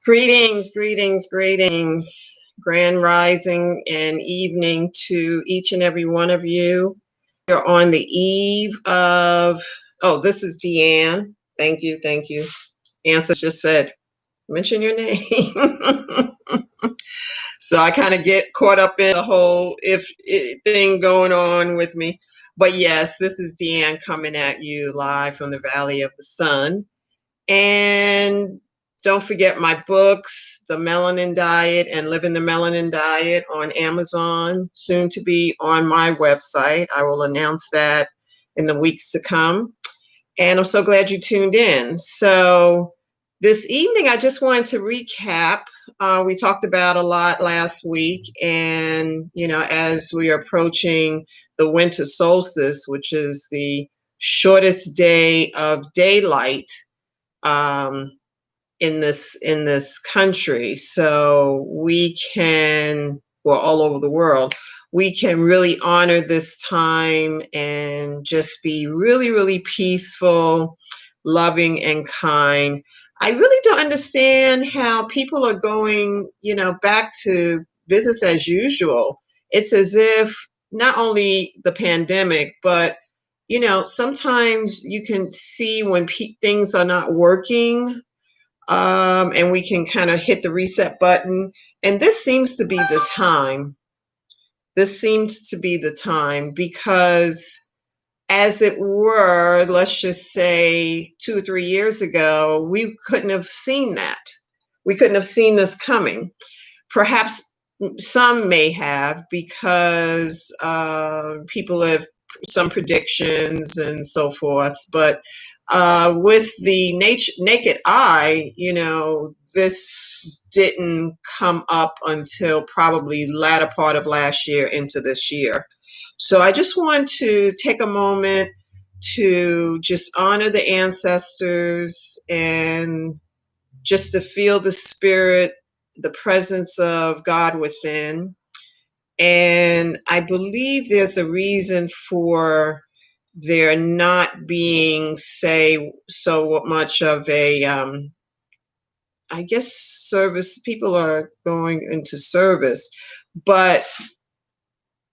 Greetings, greetings, greetings. Grand rising and evening to each and every one of you. You're on the eve of, this is Deanne. Thank you, thank you. Answer just said, mention your name. So I kind of get caught up in the whole thing going on with me. But yes, this is Deanne coming at you live from the Valley of the Sun. And don't forget my books, The Melanin Diet and Living the Melanin Diet on Amazon, soon to be on my website. I will announce that in the weeks to come. And I'm so glad you tuned in. So this evening, I just wanted to recap. We talked about a lot last week. And, as we are approaching the winter solstice, which is the shortest day of daylight in this country, so we can, well, all over the world, we can really honor this time and just be really, really peaceful, loving, and kind. I really don't understand how people are going, back to business as usual. It's as if not only the pandemic, but sometimes you can see when things are not working, and we can kind of hit the reset button. And this seems to be the time. This seems to be the time because, as it were, let's just say 2 or 3 years ago, we couldn't have seen that. We couldn't have seen this coming. Perhaps some may have, because people have some predictions and so forth, but with the naked eye, this didn't come up until probably latter part of last year into this year. So I just want to take a moment to just honor the ancestors and just to feel the spirit, the presence of God within. And I believe there's a reason for there not being, say, so much of a, I guess, service. People are going into service, but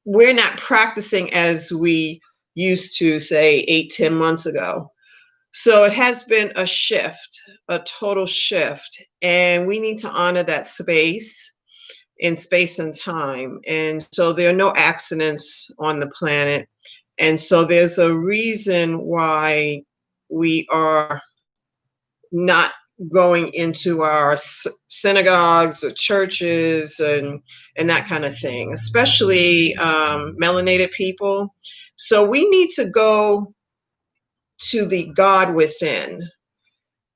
we're not practicing as we used to, say, 8-10 months ago. So it has been a shift, a total shift, and we need to honor that space in space and time. And so there are no accidents on the planet. And so there's a reason why we are not going into our synagogues or churches and that kind of thing, especially melanated people. So we need to go to the God within.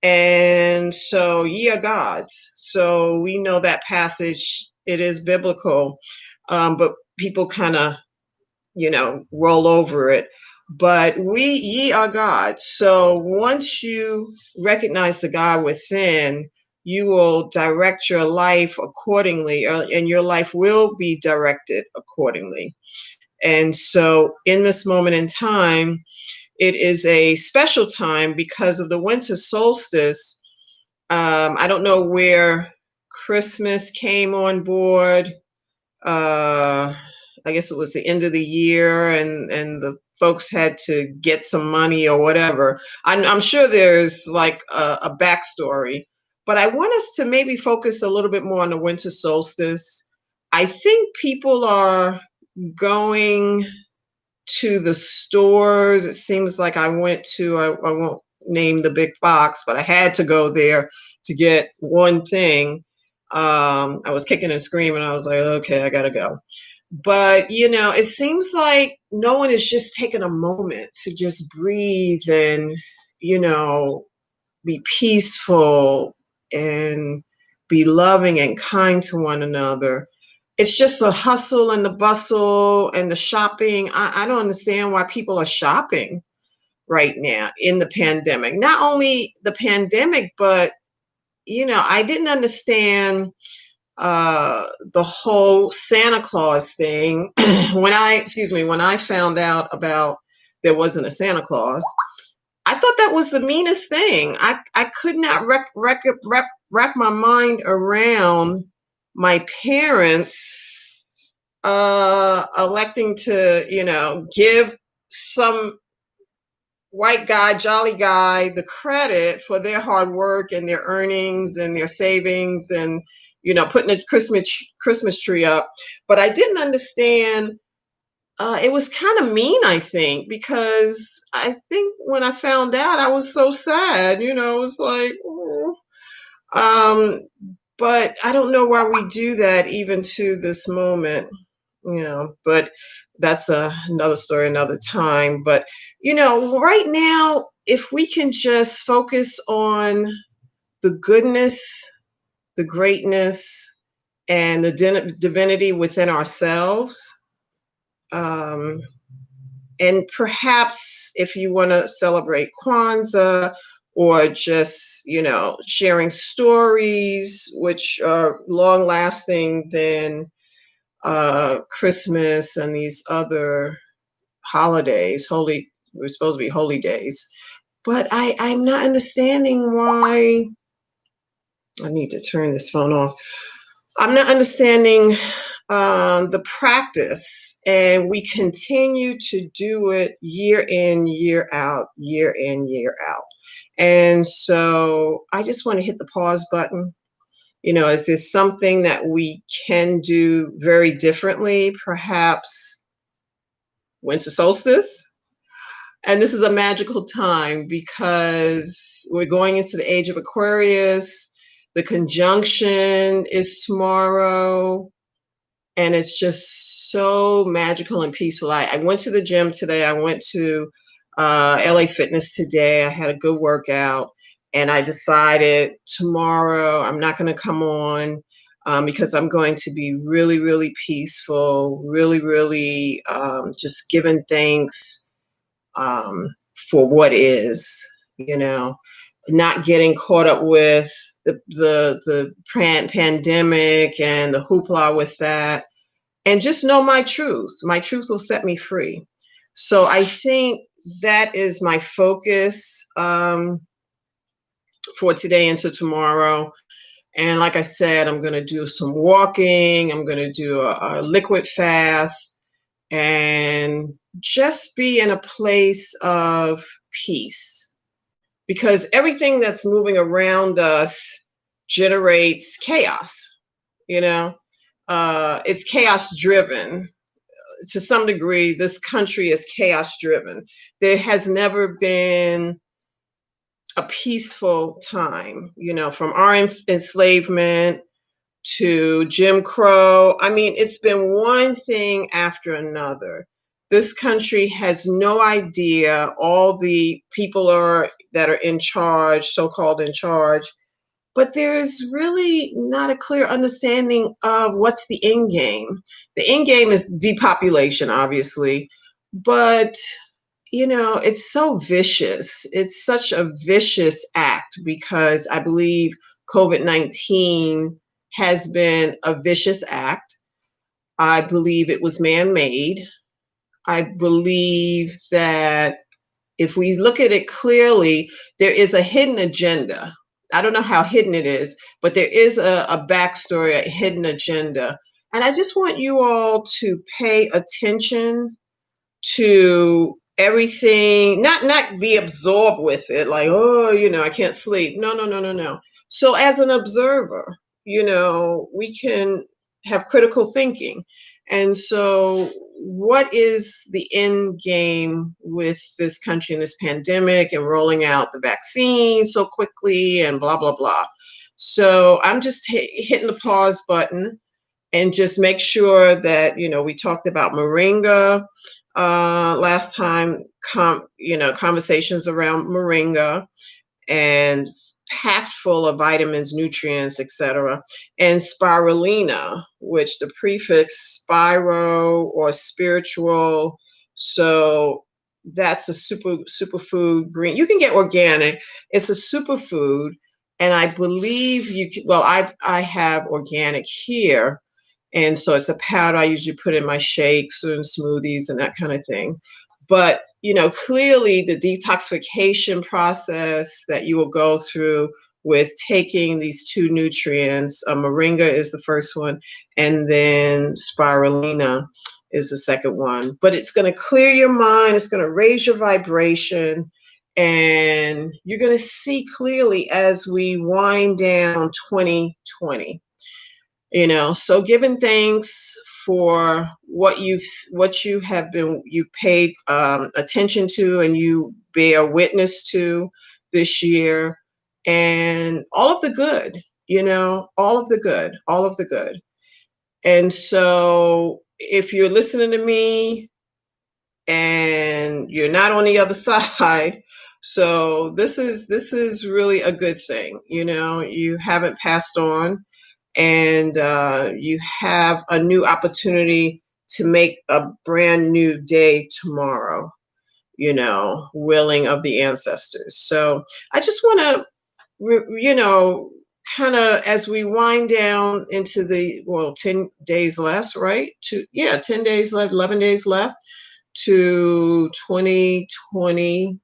And so, ye are gods. So we know that passage, it is biblical, but people kind of, roll over it. But ye are gods. So once you recognize the God within, you will direct your life accordingly, and your life will be directed accordingly. And so in this moment in time, it is a special time because of the winter solstice. I don't know where Christmas came on board. I guess it was the end of the year, and the folks had to get some money or whatever. I'm sure there's like a backstory, but I want us to maybe focus a little bit more on the winter solstice. I think people are going to the stores. It seems like I went to, I won't name the big box, but I had to go there to get one thing. I was kicking and screaming. I was like, okay, I gotta go. But, it seems like no one is just taking a moment to just breathe and, be peaceful and be loving and kind to one another. It's just a hustle and the bustle and the shopping. I don't understand why people are shopping right now in the pandemic. Not only the pandemic, but, I didn't understand the whole Santa Claus thing. when I found out about there wasn't a Santa Claus, I thought that was the meanest thing. I could not wrap my mind around my parents electing to, give some white guy, jolly guy, the credit for their hard work and their earnings and their savings and, putting a Christmas tree up. But I didn't understand. It was kind of mean, I think, because I think when I found out, I was so sad. It was like, oh. Um, but I don't know why we do that even to this moment. But that's another story, another time. But right now, if we can just focus on the goodness, the greatness, and the divinity within ourselves, um, and perhaps if you want to celebrate Kwanzaa or just, sharing stories which are long lasting than Christmas and these other holidays, we're supposed to be holy days. But I'm not understanding why. I need to turn this phone off. I'm not understanding the practice, and we continue to do it year in, year out, year in, year out. And so I just want to hit the pause button. Is there something that we can do very differently? Perhaps winter solstice? And this is a magical time because we're going into the age of Aquarius. The conjunction is tomorrow. And it's just so magical and peaceful. I went to the gym today. I went to LA Fitness today. I had a good workout. And I decided tomorrow I'm not going to come on because I'm going to be really, really peaceful, really, really just giving thanks for what is, not getting caught up with the pandemic and the hoopla with that, and just know my truth. My truth will set me free. So I think that is my focus for today into tomorrow. And like I said, I'm going to do some walking. I'm going to do a liquid fast and just be in a place of peace, because everything that's moving around us generates chaos. You know, it's chaos driven. To some degree, this country is chaos driven. There has never been a peaceful time, from our enslavement to Jim Crow. I mean, it's been one thing after another. This country has no idea all the people that are in charge, so-called in charge, but there's really not a clear understanding of what's the end game. The end game is depopulation, obviously, but it's so vicious. It's such a vicious act because I believe COVID-19 has been a vicious act. I believe it was man-made. I believe that if we look at it clearly, there is a hidden agenda. I don't know how hidden it is, but there is a backstory, a hidden agenda. And I just want you all to pay attention to everything, not be absorbed with it, like, oh, I can't sleep. No, no, no, no, no. So as an observer, we can have critical thinking. And so what is the end game with this country and this pandemic and rolling out the vaccine so quickly and blah, blah, blah. So I'm just hitting the pause button and just make sure that, we talked about moringa last time, conversations around moringa and packed full of vitamins, nutrients, etc. And spirulina, which the prefix spiro or spiritual. So that's a superfood green. You can get organic. It's a superfood. And I believe you can, well, I have organic here. And so it's a powder I usually put in my shakes and smoothies and that kind of thing. But, clearly the detoxification process that you will go through with taking these two nutrients. Moringa is the first one, and then spirulina is the second one. But it's going to clear your mind, it's going to raise your vibration, and you're going to see clearly as we wind down 2020. So giving thanks for what you have been you paid attention to and you bear witness to this year, and all of the good, all of the good, all of the good. And so if you're listening to me and you're not on the other side, so this is really a good thing. You haven't passed on, and you have a new opportunity to make a brand new day tomorrow, willing of the ancestors. So I just want to, kind of as we wind down into 10 days less, right? 10 days left, 11 days left to 2020,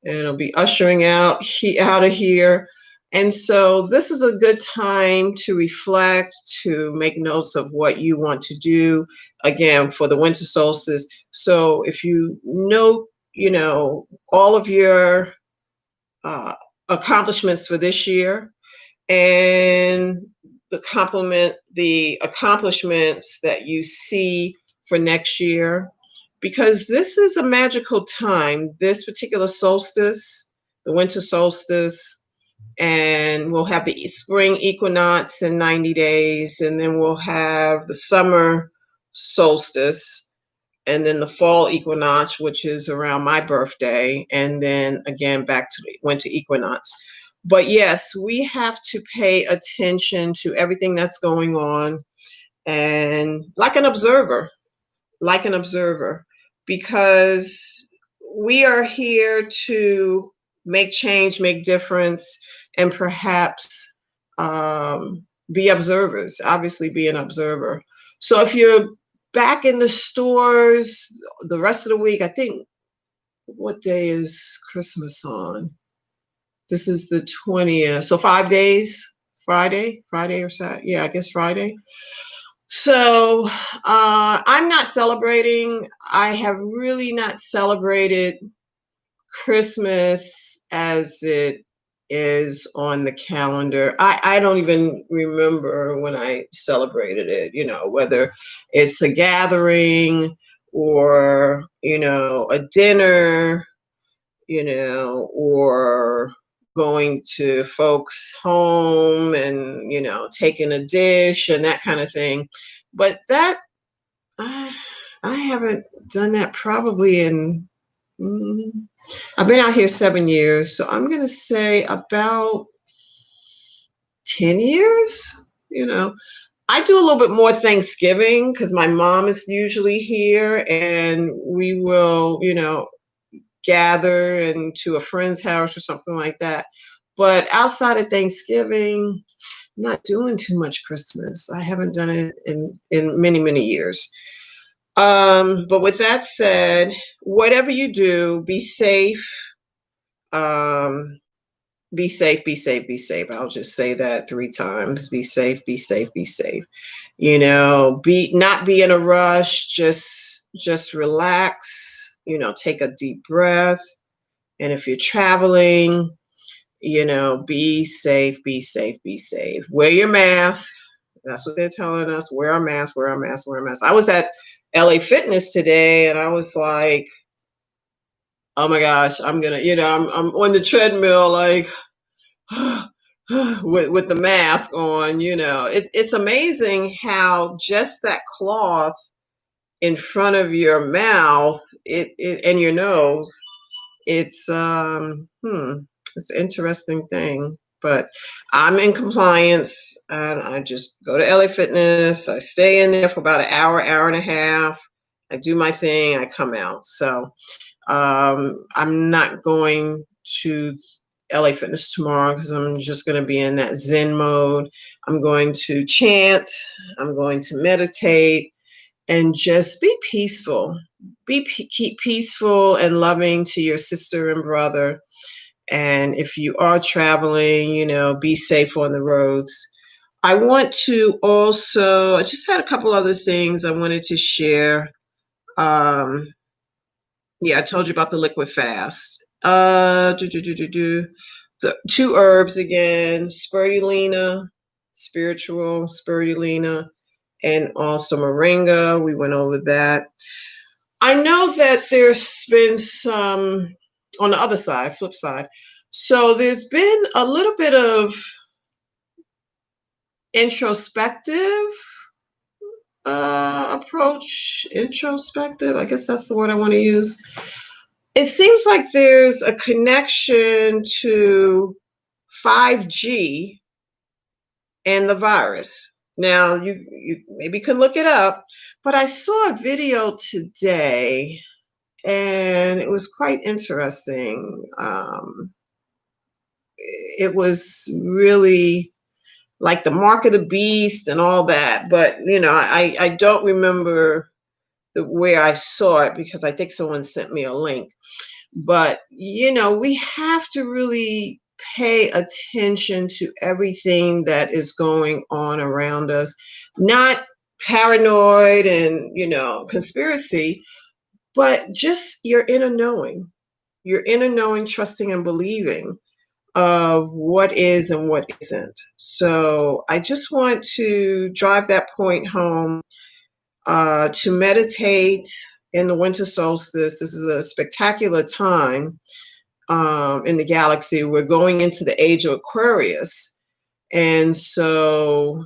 and it'll be ushering out of here. And so this is a good time to reflect, to make notes of what you want to do, again, for the winter solstice. So if all of your accomplishments for this year, and the accomplishments that you see for next year, because this is a magical time, this particular solstice, the winter solstice, and we'll have the spring equinox in 90 days, and then we'll have the summer solstice, and then the fall equinox, which is around my birthday, and then again back to the winter equinox. But yes, we have to pay attention to everything that's going on, and like an observer, because we are here to make change, make difference, and perhaps be observers, obviously be an observer. So if you're back in the stores the rest of the week, I think, what day is Christmas on? This is the 20th. So 5 days, Friday or Saturday. Yeah, I guess Friday. So I'm not celebrating. I have really not celebrated Christmas as it is on the calendar. I don't even remember when I celebrated it, whether it's a gathering or, a dinner, or going to folks' home and, taking a dish and that kind of thing. But that, I haven't done that probably I've been out here 7 years, so I'm going to say about 10 years. I do a little bit more Thanksgiving because my mom is usually here, and we will, gather into a friend's house or something like that. But outside of Thanksgiving, I'm not doing too much Christmas. I haven't done it in many, many years. But with that said, whatever you do, be safe. Be safe, be safe, be safe. I'll just say that 3 times. Be safe, be safe, be safe. Not be in a rush, just relax, take a deep breath. And if you're traveling, be safe, be safe, be safe. Wear your mask. That's what they're telling us. Wear a mask, wear a mask, wear a mask. I was at LA Fitness today, and I was like, oh my gosh, I'm on the treadmill, like, with the mask on. It's amazing how just that cloth in front of your mouth, it and your nose, it's it's an interesting thing. But I'm in compliance, and I just go to LA Fitness. I stay in there for about an hour, hour and a half. I do my thing, I come out. So I'm not going to LA Fitness tomorrow because I'm just going to be in that Zen mode. I'm going to chant, I'm going to meditate, and just be peaceful. Keep peaceful and loving to your sister and brother. And if you are traveling, be safe on the roads. I want to also, I just had a couple other things I wanted to share. Um, yeah, I told you about the liquid fast. The two herbs again, spirulina, spiritual spirulina, and also moringa. We went over that. I know that there's been some on the other side, flip side. So there's been a little bit of introspective approach. Introspective, I guess that's the word I want to use. It seems like there's a connection to 5G and the virus. Now, you maybe can look it up, but I saw a video today and it was quite interesting. It was really like the mark of the beast and all that, but I don't remember where I saw it because I think someone sent me a link. But we have to really pay attention to everything that is going on around us, not paranoid and conspiracy, but just your inner knowing, trusting and believing of what is and what isn't. So I just want to drive that point home, to meditate in the winter solstice. This is a spectacular time in the galaxy. We're going into the age of Aquarius. And so,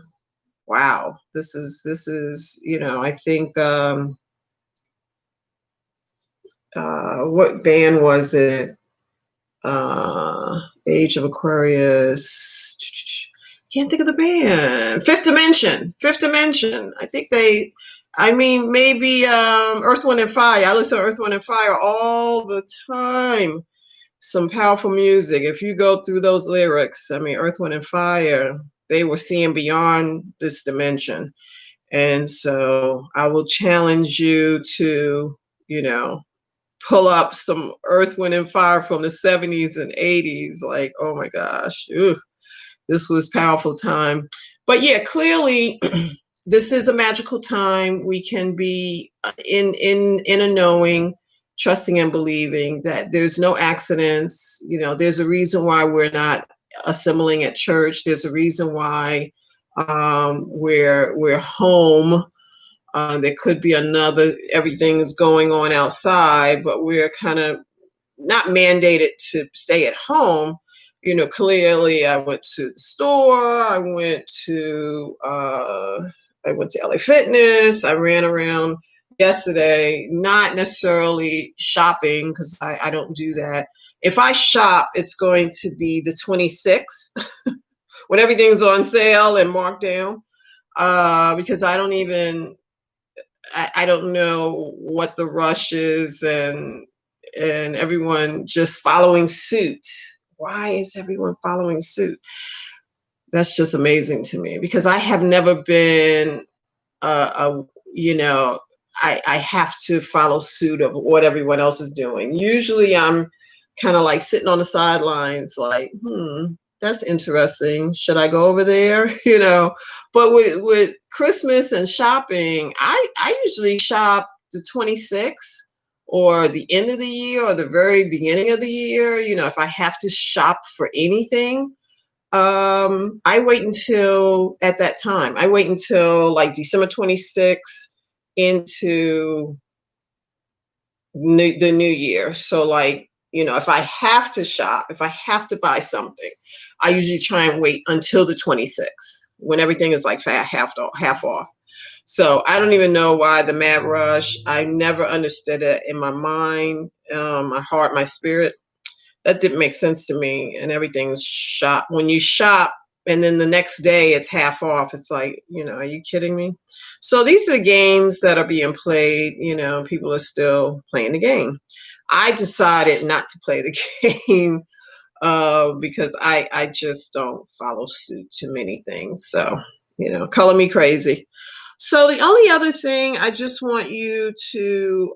wow, this is, I think, what band was it? Age of Aquarius. Can't think of the band. Fifth Dimension. Fifth Dimension. Maybe Earth, Wind, and Fire. I listen to Earth, Wind, and Fire all the time. Some powerful music. If you go through those lyrics, Earth, Wind, and Fire, they were seeing beyond this dimension. And so I will challenge you to, pull up some Earth, Wind, and Fire from the 70s and 80s. Like, oh my gosh, this was powerful time. But yeah, clearly, this is a magical time. We can be in a knowing, trusting and believing that there's no accidents. There's a reason why we're not assembling at church. There's a reason why we're home. There could be everything is going on outside, but we're kind of not mandated to stay at home. Clearly I went to the store, I went to LA Fitness, I ran around yesterday, not necessarily shopping because I don't do that. If I shop, it's going to be the 26th when everything's on sale and marked down, because I don't know what the rush is, and everyone just following suit. Why is everyone following suit? That's just amazing to me because I have never been you know, I have to follow suit of what everyone else is doing. Usually I'm kind of like sitting on the sidelines like, that's interesting. Should I go over there? But with Christmas and shopping, I usually shop the 26th or the end of the year or the very beginning of the year. If I have to shop for anything, I wait until at that time. I wait until like December 26th into the new year. So like, if I have to shop, if I have to buy something, I usually try and wait until the 26th when everything is like half off. So I don't even know why the mad rush. I never understood it in my mind, my heart, my spirit. That didn't make sense to me. And everything's shop. When you shop and then the next day it's half off, it's like, are you kidding me? So these are games that are being played. People are still playing the game. I decided not to play the game because I just don't follow suit to many things. So, color me crazy. So the only other thing I just want you to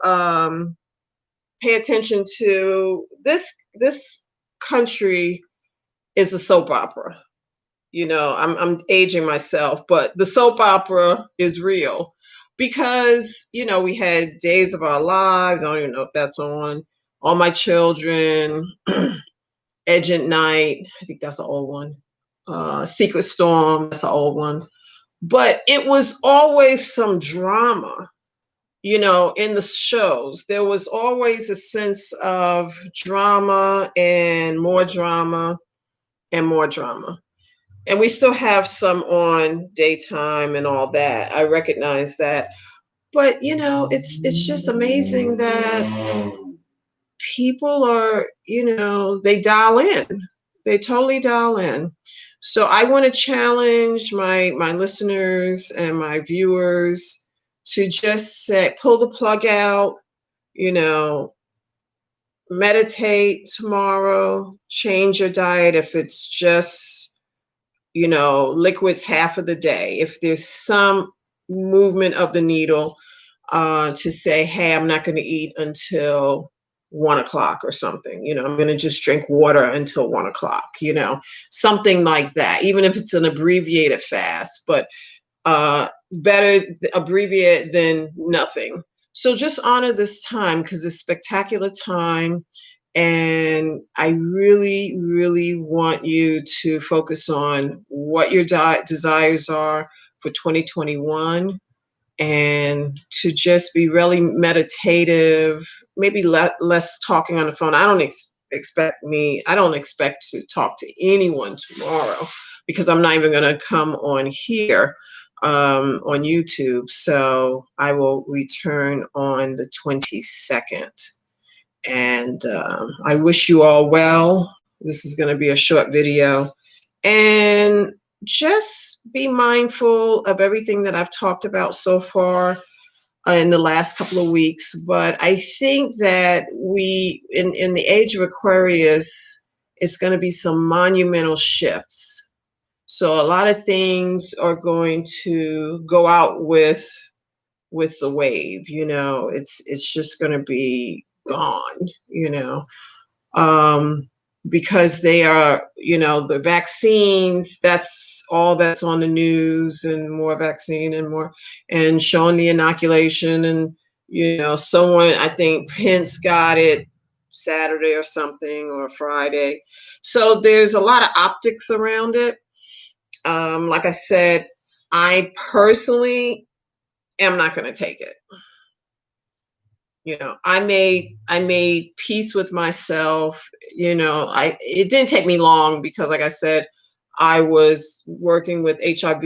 pay attention to this country is a soap opera. I'm aging myself, but the soap opera is real because, we had Days of Our Lives. I don't even know if that's on. All My Children, Edge at Night. I think that's an old one. Secret Storm. That's an old one. But it was always some drama, in the shows. There was always a sense of drama and more drama and more drama. And we still have some on daytime and all that. I recognize that. But it's just amazing that people are, they dial in. They totally dial in. So I want to challenge my listeners and my viewers to just say, pull the plug out, you know, meditate tomorrow, change your diet if it's just, liquids half of the day. If there's some movement of the needle, to say, hey, I'm not going to eat until 1 o'clock or something. I'm going to just drink water until 1 o'clock, something like that, even if it's an abbreviated fast, but better abbreviate than nothing. So just honor this time because it's a spectacular time. And I really, really want you to focus on what your desires are for 2021 and to just be really meditative, maybe less talking on the phone. I don't expect to talk to anyone tomorrow because I'm not even going to come on here on YouTube. So I will return on the 22nd. And I wish you all well. This is going to be a short video. And just be mindful of everything that I've talked about so far in the last couple of weeks. But I think that in the age of Aquarius, it's going to be some monumental shifts. So a lot of things are going to go out with the wave. It's just going to be gone. Um, because they are, the vaccines, that's all that's on the news, and more vaccine and more, and showing the inoculation. And, someone, I think Pence got it Saturday or something, or Friday. So there's a lot of optics around it. Like I said, I personally am not going to take it. I made peace with myself. It didn't take me long because, like I said, I was working with HIV,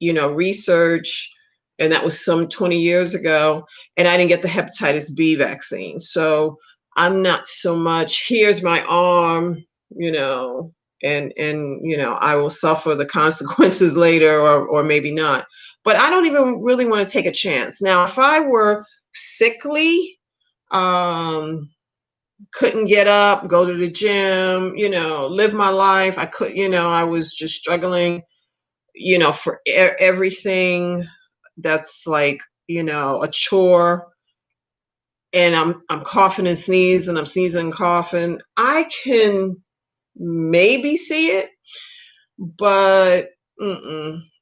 research, and that was some 20 years ago, and I didn't get the hepatitis B vaccine. So I'm not so much, here's my arm, and I will suffer the consequences later, or maybe not. But I don't even really want to take a chance. Now, if I were sickly, couldn't get up, go to the gym, live my life. I could, I was just struggling, for everything that's like, a chore. And I'm coughing and sneezing, I'm sneezing and coughing. I can maybe see it, but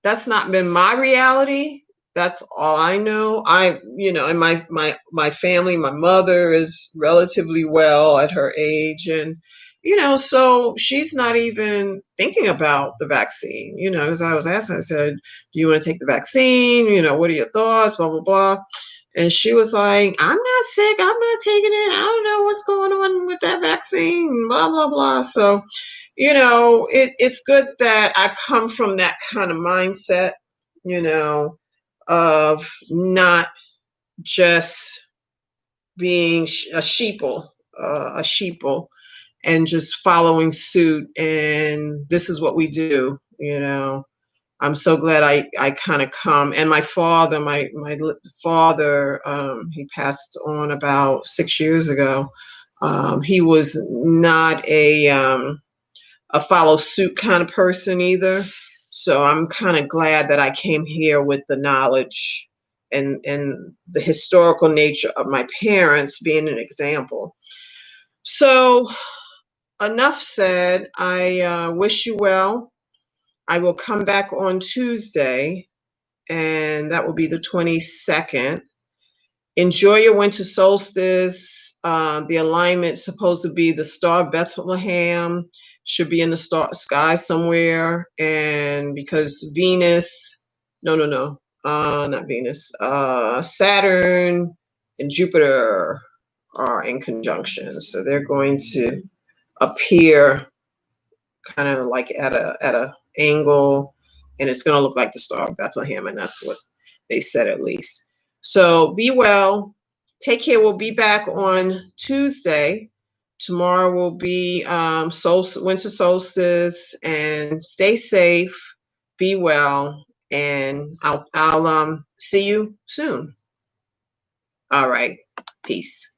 that's not been my reality. That's all I know. And my family, my mother is relatively well at her age, and so she's not even thinking about the vaccine. Because I was asking, I said, "Do you want to take the vaccine? What are your thoughts?" Blah blah blah. And she was like, "I'm not sick. I'm not taking it. I don't know what's going on with that vaccine." Blah blah blah. So it's good that I come from that kind of mindset, of not just being a sheeple, and just following suit. And this is what we do. I'm so glad I kind of come. And my father, he passed on about 6 years ago. He was not a follow suit kind of person either. So I'm kind of glad that I came here with the knowledge and the historical nature of my parents being an example. So enough said. I wish you well. I will come back on Tuesday, and that will be the 22nd. Enjoy your winter solstice. The alignment supposed to be the star of Bethlehem, should be in the sky somewhere. And because Venus, no, not Venus, Saturn and Jupiter are in conjunction. So they're going to appear kind of like at a angle, and it's going to look like the star of Bethlehem, and that's what they said at least. So be well, take care. We'll be back on Tuesday. Tomorrow will be winter solstice, and stay safe, be well, and I'll see you soon. All right, peace.